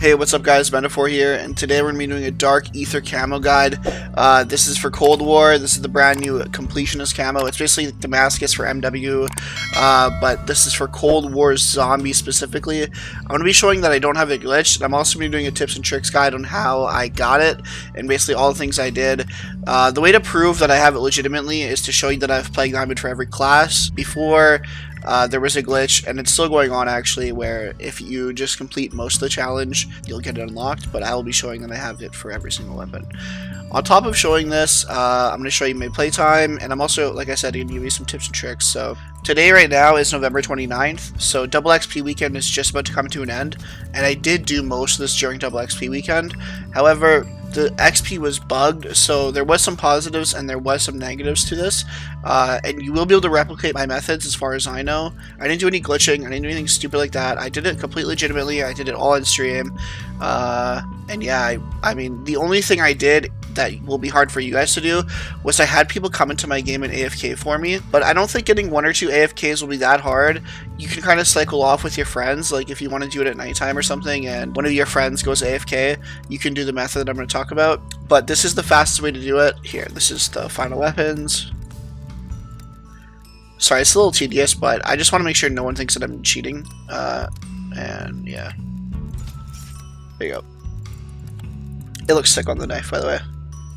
Hey, what's up guys, Metaphor here, and today we're going to be doing a Dark Aether camo guide. This is for Cold War. This is the brand new completionist camo. It's basically Damascus for MW, but this is for Cold War zombies specifically. I'm going to be showing that I don't have it glitched, and I'm also going to be doing a tips and tricks guide on how I got it, and basically all the things I did. The way to prove that I have it legitimately is to show you that I have plague damage for every class. Before, there was a glitch, and it's still going on actually, where if you just complete most of the challenge, you'll get it unlocked, but I will be showing that I have it for every single weapon. On top of showing this, I'm going to show you my playtime, and I'm also, like I said, going to give you some tips and tricks. So today right now is November 29th, so Double XP weekend is just about to come to an end, and I did do most of this during Double XP weekend. However, the XP was bugged, so there was some positives and there was some negatives to this, and you will be able to replicate my methods as far as I know. I didn't do any glitching, I didn't do anything stupid like that. I did it completely legitimately, I did it all in stream, and yeah, I mean, the only thing I did that will be hard for you guys to do was I had people come into my game and AFK for me, but I don't think getting 1 or 2 AFKs will be that hard. You can kind of cycle off with your friends, like if you want to do it at nighttime or something and one of your friends goes AFK, you can do the method that I'm going to talk about, but this is the fastest way to do it. Here, this is the final weapons. Sorry, it's a little tedious, but I just want to make sure no one thinks that I'm cheating, and yeah, there you go. It looks sick on the knife, by the way.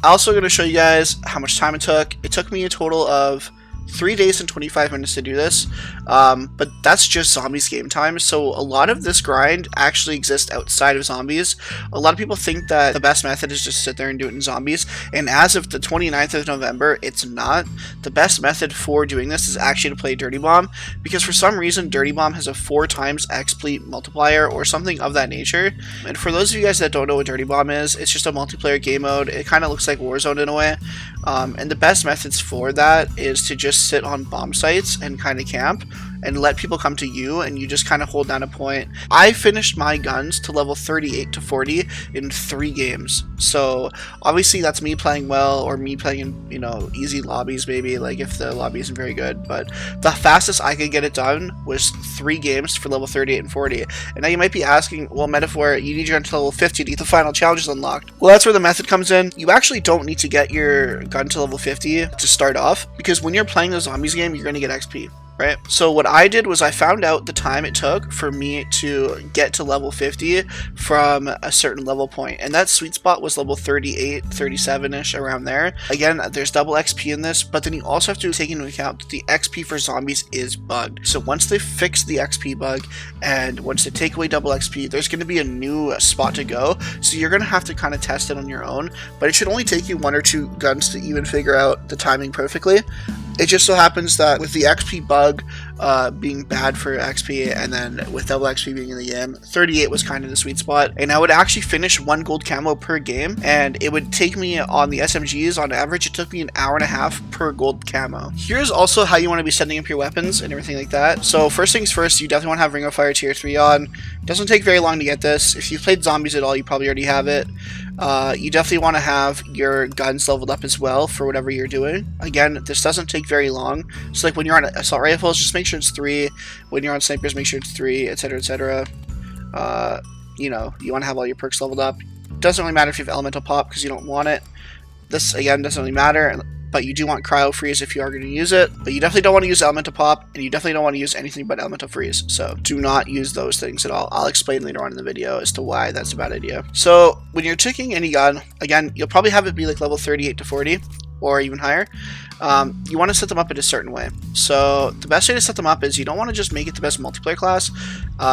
I'm also going to show you guys how much time it took. It took me a total of 3 days and 25 minutes to do this, but that's just zombies game time, so a lot of this grind actually exists outside of zombies. A lot of people think that the best method is just sit there and do it in zombies, and as of the 29th of November, it's not. The best method for doing this is actually to play Dirty Bomb, because for some reason Dirty Bomb has a 4 times XP multiplier or something of that nature. And for those of you guys that don't know what Dirty Bomb is, it's just a multiplayer game mode. It kind of looks like Warzone in a way, and the best methods for that is to just sit on bomb sites and kind of camp and let people come to you, and you just kind of hold down a point. I finished my guns to level 38 to 40 in 3 games, so obviously that's me playing well, or me playing in, you know, easy lobbies maybe, like if the lobby isn't very good, but the fastest I could get it done was 3 games for level 38 and 40. And now you might be asking, well, Metaphor, you need your gun to level 50 to get the final challenges unlocked. Well, that's where the method comes in. You actually don't need to get your gun to level 50 to start off, because when you're playing the zombies game, you're going to get XP. Right? So what I did was I found out the time it took for me to get to level 50 from a certain level point, and that sweet spot was level 38, 37-ish, around there. Again, there's double XP in this, but then you also have to take into account that the XP for zombies is bugged. So once they fix the XP bug, and once they take away double XP, there's going to be a new spot to go, so you're going to have to kind of test it on your own, but it should only take you 1 or 2 guns to even figure out the timing perfectly. It just so happens that with the XP bug being bad for XP, and then with double XP being in the game, 38 was kind of the sweet spot, and I would actually finish 1 gold camo per game, and it would take me on the SMGs, on average, it took me an hour and a half per gold camo. Here's also how you want to be setting up your weapons and everything like that. So first things first, you definitely want to have Ring of Fire tier 3 on. It doesn't take very long to get this. If you've played zombies at all, you probably already have it. You definitely want to have your guns leveled up as well for whatever you're doing. Again, this doesn't take very long. So like when you're on assault rifles, just make sure it's 3. When you're on snipers, make sure it's 3, etc, etc. You know, you want to have all your perks leveled up. Doesn't really matter if you have elemental pop, because you don't want it. This, again, doesn't really matter, but you do want cryo freeze if you are going to use it. But you definitely don't want to use elemental pop, and you definitely don't want to use anything but elemental freeze. So do not use those things at all. I'll explain later on in the video as to why that's a bad idea. So when you're taking any gun, again, you'll probably have it be like level 38 to 40 or even higher. You want to set them up in a certain way. So the best way to set them up is you don't want to just make it the best multiplayer class.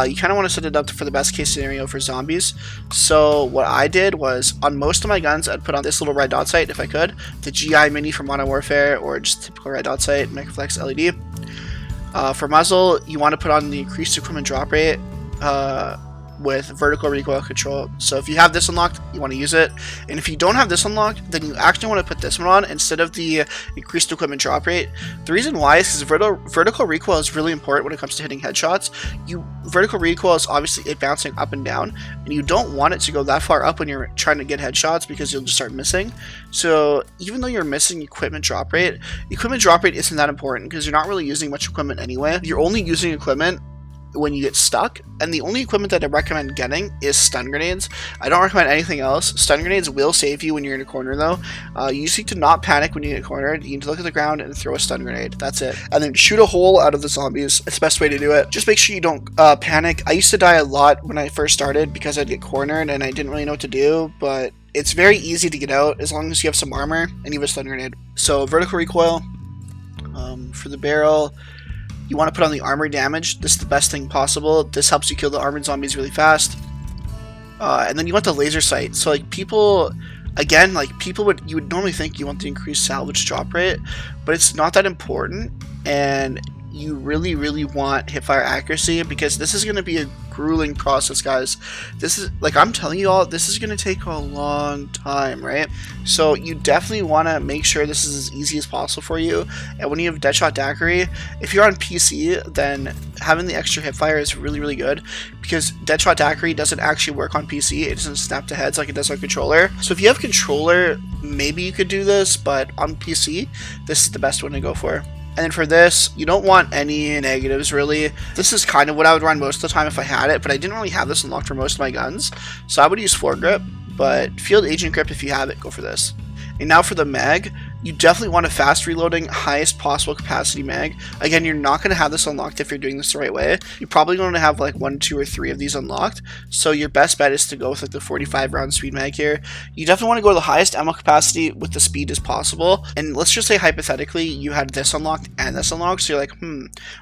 You kind of want to set it up for the best case scenario for zombies. So what I did was, on most of my guns, I'd put on this little red dot sight if I could, the GI Mini from Modern Warfare, or just typical red dot sight, Microflex LED. For muzzle, you want to put on the increased equipment drop rate with vertical recoil control. So if you have this unlocked, you want to use it, and if you don't have this unlocked, then you actually want to put this one on instead of the increased equipment drop rate. The reason why is because vertical recoil is really important when it comes to hitting headshots. Vertical recoil is obviously it bouncing up and down, and you don't want it to go that far up when you're trying to get headshots, because you'll just start missing. So even though you're missing equipment drop rate isn't that important, because you're not really using much equipment anyway. You're only using equipment when you get stuck, and the only equipment that I recommend getting is stun grenades. I don't recommend anything else. Stun grenades will save you when you're in a corner though. You just need to not panic when you get cornered. You need to look at the ground and throw a stun grenade. That's it. And then shoot a hole out of the zombies. It's the best way to do it. Just make sure you don't panic. I used to die a lot when I first started because I'd get cornered and I didn't really know what to do, but it's very easy to get out as long as you have some armor and you have a stun grenade. So vertical recoil for the barrel. You want to put on the armor damage. This is the best thing possible. This helps you kill the armored zombies really fast. And then you want the laser sight. So like people, again, like you would normally think you want the increased salvage drop rate, but it's not that important. And you really, really want hipfire accuracy because this is going to be a grueling process, guys. This is, like I'm telling you all, this is going to take a long time, right? So you definitely want to make sure this is as easy as possible for you. And when you have Deadshot Daiquiri, if you're on PC, then having the extra hipfire is really, really good because Deadshot Daiquiri doesn't actually work on PC. It doesn't snap to heads like it does on controller. So if you have controller, maybe you could do this, but on PC, this is the best one to go for. And then for this, you don't want any negatives really. This is kind of what I would run most of the time if I had it, but I didn't really have this unlocked for most of my guns. So I would use foregrip, but field agent grip, if you have it, go for this. And now for the mag, you definitely want a fast reloading, highest possible capacity mag. Again, you're not going to have this unlocked if you're doing this the right way. You're probably going to have like 1, 2, or 3 of these unlocked. So your best bet is to go with like the 45 round speed mag here. You definitely want to go to the highest ammo capacity with the speed as possible. And let's just say hypothetically you had this unlocked and this unlocked. So you're like,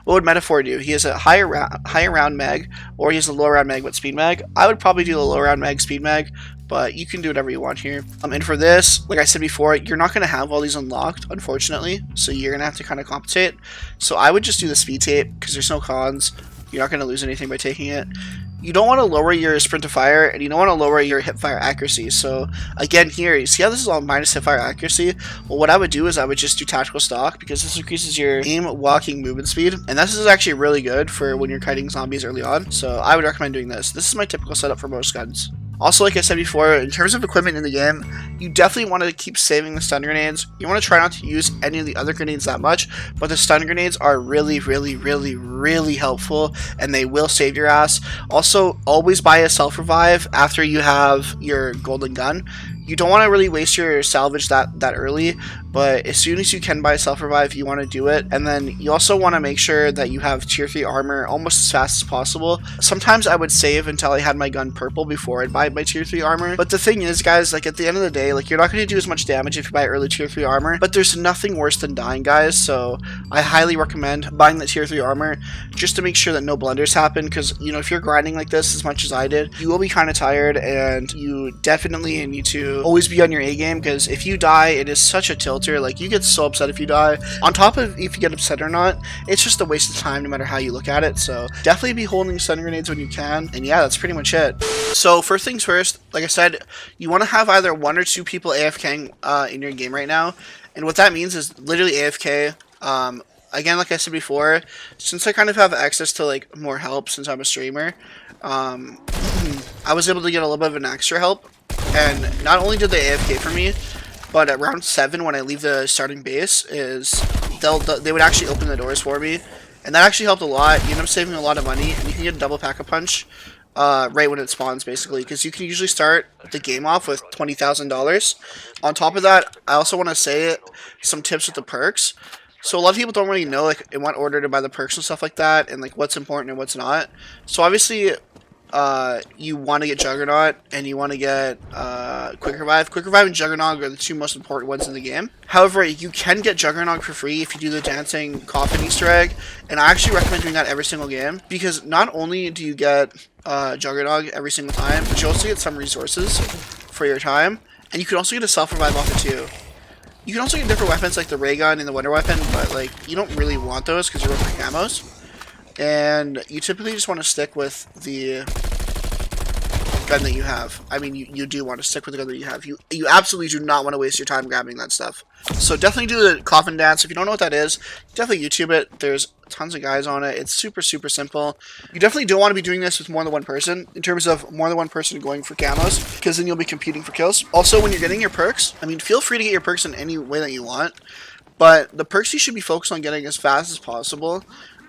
what would Metaphor do? He has a higher round mag, or he has a low round mag with speed mag. I would probably do the low round mag speed mag, but you can do whatever you want here. And for this, like I said before, you're not going to have all these unlocked, unfortunately, so you're going to have to kind of compensate. So I would just do the speed tape, because there's no cons. You're not going to lose anything by taking it. You don't want to lower your sprint to fire, and you don't want to lower your hip fire accuracy. So again here, you see how this is all minus hip fire accuracy? Well, what I would do is I would just do tactical stock, because this increases your aim, walking, movement speed, and this is actually really good for when you're kiting zombies early on. So I would recommend doing this. This is my typical setup for most guns. Also, like I said before, in terms of equipment in the game, you definitely want to keep saving the stun grenades. You want to try not to use any of the other grenades that much, but the stun grenades are really, really, really, really helpful, and they will save your ass. Also, always buy a self-revive after you have your golden gun. You don't want to really waste your salvage that early, but as soon as you can buy a self-revive, you want to do it. And then you also want to make sure that you have tier 3 armor almost as fast as possible. Sometimes I would save until I had my gun purple before I'd buy my tier 3 armor. But the thing is, guys, like at the end of the day, like you're not going to do as much damage if you buy early tier 3 armor, but there's nothing worse than dying, guys. So I highly recommend buying the tier 3 armor just to make sure that no blunders happen, because, you know, if you're grinding like this as much as I did, you will be kind of tired, and you definitely need to always be on your A game, because if you die, it is such a tilter. Like, you get so upset if you die. On top of if you get upset or not, it's just a waste of time no matter how you look at it. So definitely be holding stun grenades when you can. And yeah, that's pretty much it. So first things first, like I said, you want to have either 1 or 2 people AFKing in your game right now. And what that means is literally AFK. Again, like I said before, since I kind of have access to like more help since I'm a streamer, I was able to get a little bit of an extra help. And not only did they AFK for me, but at round 7 when I leave the starting base, they would actually open the doors for me, and that actually helped a lot. You end up saving a lot of money, and you can get a double pack-a-punch right when it spawns, basically, because you can usually start the game off with $20,000. On top of that, I also want to say some tips with the perks. So a lot of people don't really know like in what order to buy the perks and stuff like that, and like what's important and what's not. So obviously, you want to get Juggernaut, and you want to get Quick Revive. Quick Revive and Juggernaut are the 2 most important ones in the game. However, you can get Juggernaut for free if you do the Dancing Coffin Easter egg, and I actually recommend doing that every single game, because not only do you get Juggernaut every single time, but you also get some resources for your time, and you can also get a self-revive off it too. You can also get different weapons like the ray gun and the wonder weapon, but like you don't really want those because you're looking for camos. And you typically just want to stick with the gun that you have. I mean, you do want to stick with the gun that you have. You absolutely do not want to waste your time grabbing that stuff. So definitely do the coffin dance. If you don't know what that is, definitely YouTube it. There's tons of guys on it. It's super, super simple. You definitely don't want to be doing this with more than 1 person, in terms of more than 1 person going for camos, because then you'll be competing for kills. Also, when you're getting your perks, I mean, feel free to get your perks in any way that you want, but the perks you should be focused on getting as fast as possible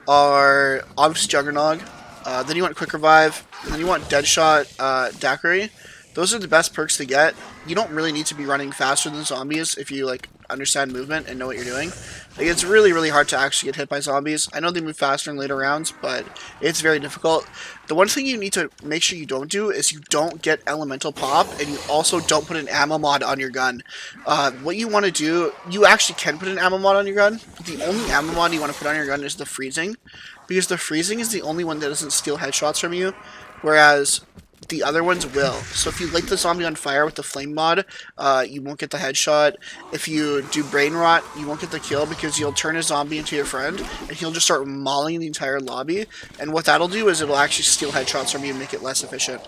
are obviously Juggernaut, Then you want Quick Revive, and then you want Deadshot Daiquiri. Those are the best perks to get. You don't really need to be running faster than zombies if you like understand movement and know what you're doing. Like, it's really, really hard to actually get hit by zombies. I know they move faster in later rounds, but it's very difficult. The one thing you need to make sure you don't do is you don't get elemental pop, and you also don't put an ammo mod on your gun. What you want to do, you actually can put an ammo mod on your gun. The only ammo mod you want to put on your gun is the freezing, because the freezing is the only one that doesn't steal headshots from you, whereas the other ones will. So if you light the zombie on fire with the flame mod, you won't get the headshot. If you do brain rot, you won't get the kill because you'll turn a zombie into your friend and he'll just start mauling the entire lobby. And what that'll do is it'll actually steal headshots from you and make it less efficient.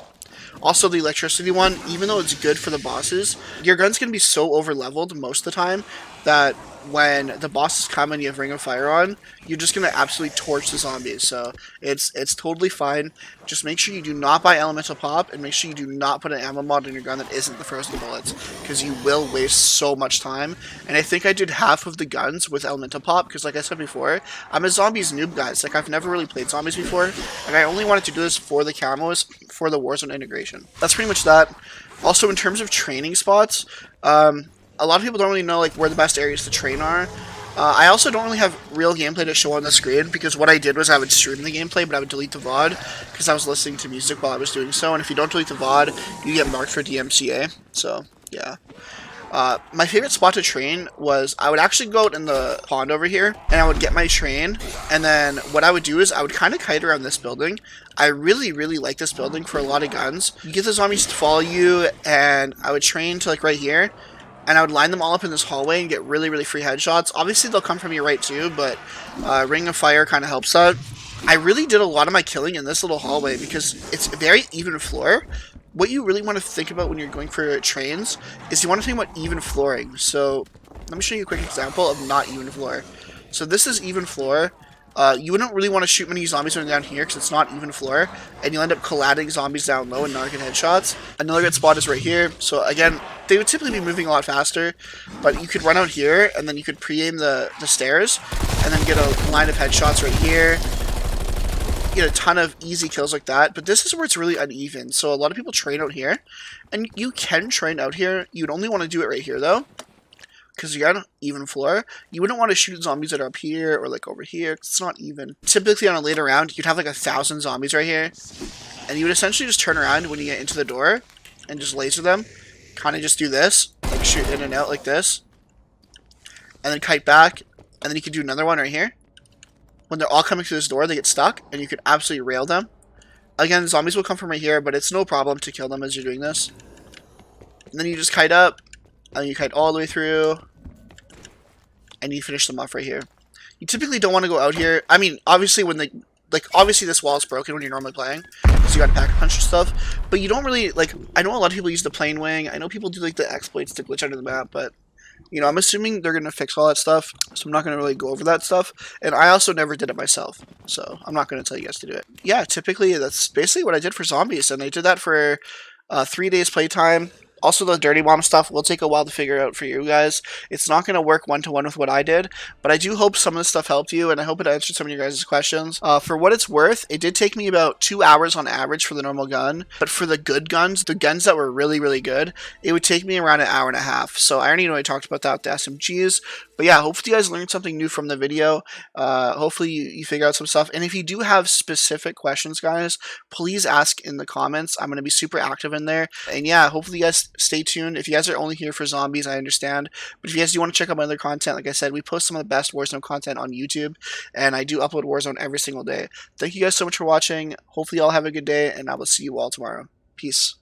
Also, the electricity one, even though it's good for the bosses, your gun's going to be so over-leveled most of the time that when the bosses come and you have Ring of Fire on, you're just going to absolutely torch the zombies. So it's totally fine. Just make sure you do not buy Elemental Pop, and make sure you do not put an ammo mod in your gun that isn't the frozen bullets, because you will waste so much time. And I think I did half of the guns with Elemental Pop, because like I said before, I'm a zombies noob, guys. Like, I've never really played zombies before, and I only wanted to do this for the camos, for the Warzone integration. That's pretty much that. Also, in terms of training spots, a lot of people don't really know like where the best areas to train are. I also don't really have real gameplay to show on the screen, because what I did was I would stream the gameplay, but I would delete the VOD because I was listening to music while I was doing so, and if you don't delete the VOD, you get marked for DMCA, so yeah. My favorite spot to train was I would actually go out in the pond over here, and I would get my train, and then what I would do is I would kind of kite around this building. I really, really like this building for a lot of guns. You get the zombies to follow you, and I would train to like right here, and I would line them all up in this hallway and get really, really free headshots. Obviously, they'll come from your right too, but Ring of Fire kind of helps that. I really did a lot of my killing in this little hallway because it's a very even floor. What you really want to think about when you're going for trains is you want to think about even flooring. So let me show you a quick example of not even floor. So this is even floor. You wouldn't really want to shoot many zombies when down here because it's not even floor, and you'll end up colliding zombies down low and not get headshots. Another good spot is right here. So again, they would typically be moving a lot faster, but you could run out here and then you could pre-aim the stairs and then get a line of headshots right here. Get a ton of easy kills like that, but this is where it's really uneven. So a lot of people train out here, and you can train out here. You'd only want to do it right here though, because you got even floor. You wouldn't want to shoot zombies that are up here or like over here, 'cause it's not even. Typically on a later round, you'd have like 1,000 zombies right here, and you would essentially just turn around when you get into the door and just laser them. Kind of just do this, like shoot in and out like this, and then kite back, and then you could do another one right here. When they're all coming through this door, they get stuck, and you could absolutely rail them. Again, zombies will come from right here, but it's no problem to kill them as you're doing this. And then you just kite up, and you kite all the way through, and you finish them off right here. You typically don't want to go out here. I mean, obviously when they, like, obviously this wall is broken when you're normally playing, because you got to pack a punch and stuff. But you don't really, like, I know a lot of people use the plane wing. I know people do like the exploits to glitch under the map, but you know, I'm assuming they're going to fix all that stuff, so I'm not going to really go over that stuff. And I also never did it myself, so I'm not going to tell you guys to do it. Yeah, typically that's basically what I did for zombies, and I did that for 3 days playtime. Also, the dirty bomb stuff will take a while to figure out for you guys. It's not going to work one-to-one with what I did, but I do hope some of this stuff helped you, and I hope it answered some of your guys' questions. For what it's worth, it did take me about 2 hours on average for the normal gun, but for the good guns, the guns that were really, really good, it would take me around 1.5 hours. So I already know I talked about that with the SMGs, but yeah, hopefully you guys learned something new from the video. Hopefully you figure out some stuff, and if you do have specific questions, guys, please ask in the comments. I'm going to be super active in there, and yeah, hopefully you guys stay tuned. If you guys are only here for zombies, I understand, but if you guys do want to check out my other content, like I said, we post some of the best Warzone content on YouTube, and I do upload Warzone every single day. Thank you guys so much for watching. Hopefully you all have a good day, and I will see you all tomorrow. Peace.